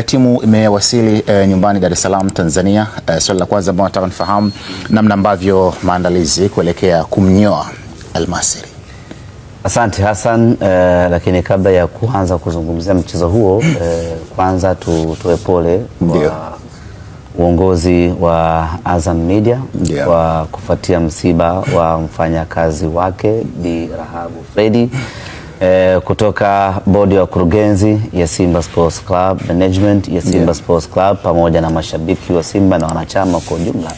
Timu imewasili nyumbani Dar es Salaam, Tanzania. Swali la kwanza ambalo nataka nifahamu namna ambavyo maandalizi kuelekea kumnyoa Al-Masry. Asante Hassan, lakini kabla ya kuanza kuzungumzia mchezo huo, kwanza tutoe pole kwa uongozi wa Azam Media kwa kufuatia msiba wa mfanyakazi wake Bi Rahabu Fredi. Kutoka bodi ya kurugenzi ya Simba Sports Club, management ya Simba Sports Club pamoja na mashabiki wa Simba na wanachama kwa ujumla,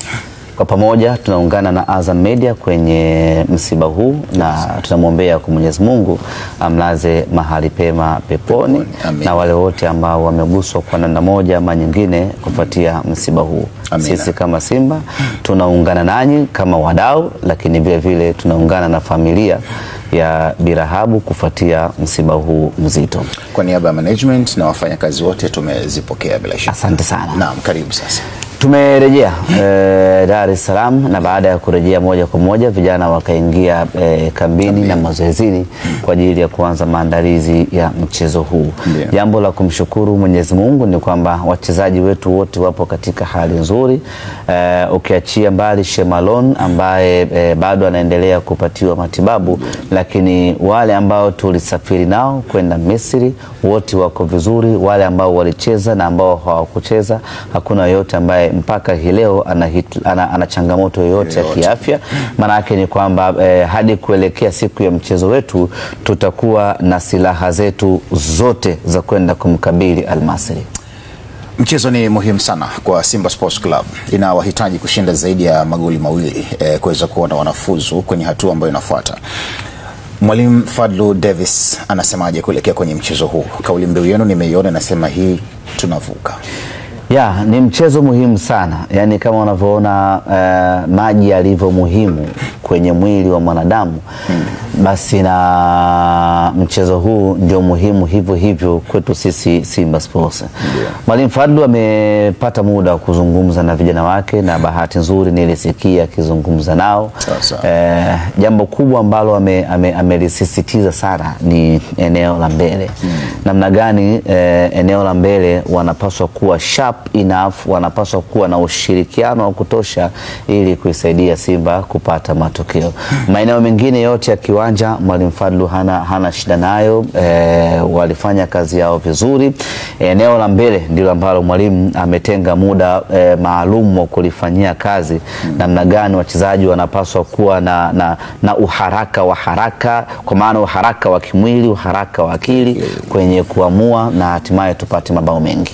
kwa pamoja tunaungana na Azam Media kwenye msiba huu na tunamwombea kwa Mwenyezi Mungu amlaze mahali pema peponi. Amin. Na wale wote ambao wameguswa kwa namna moja ama nyingine kufuatia msiba huu. Amina. Sisi kama Simba tunaungana nanyi kama wadau, lakini vile vile tunaungana na familia ya Bi Rahabu kufuatia msiba huu mzito. Kwa niaba ya management na wafanyakazi wote tumezipokea bila shaka. Asante sana. Naam, karibu sasa. Tumerejea Dar es Salaam, na baada ya kurejea moja kwa moja vijana wakaingia kambini na mazoezini kwa ajili ya kuanza maandalizi ya mchezo huu. Jambo la kumshukuru Mwenyezi Mungu ni kwamba wachezaji wetu wote wapo katika hali nzuri, ukiachia mbali Shemalon ambaye bado anaendelea kupatiwa matibabu, lakini wale ambao tulisafiri nao kwenda Misri wote wako vizuri. Wale ambao walicheza na ambao hawakucheza, hakuna yote ambaye mpaka hii leo ana changamoto yoyote ya kiafya. Maana yake ni kwamba hadi kuelekea siku ya mchezo wetu tutakuwa na silaha zetu zote za kwenda kumkabili Al-Masry. Mchezo ni muhimu sana kwa Simba Sports Club. Inawahitaji kushinda zaidi ya magoli mawili kuweza kuona wanafuzu kwenye hatua ambayo inafuata. Mwalimu Fadlu Davis anasemaje kuelekea kwenye mchezo huu? Kauli mbiu yenu nimeiona, nasema hii tunavuka. Ni mchezo muhimu sana. Yaani kama unavyoona maji yalivyo muhimu kwenye mwili wa mwanadamu, basi na mchezo huu ndio muhimu hivyo hivyo kwetu sisi Simba Sports. Mwalimu Fadlu amepata muda wa kuzungumza na vijana wake, na bahati nzuri nilisikia akizungumza nao. Jambo kubwa ambalo amelisisitiza sana ni eneo la mbele. Namna gani eneo la mbele wanapaswa kuwa sharp enough, wanapaswa kuwa na ushirikiano wa kutosha ili kuisaidia Simba kupata matokeo. Maeneo mengine yote ya kiwanja Mwalimu Fadlu hana shida nayo, walifanya kazi yao vizuri. Eneo la mbele ndilo ambalo mwalimu ametenga muda maalum wa kulifanyia kazi. Namna gani wachezaji wanapaswa kuwa na uharaka wa haraka, kwa maana uharaka wa kimwili, uharaka wa akili kwenye kuamua na hatimaye tupate mabao mengi.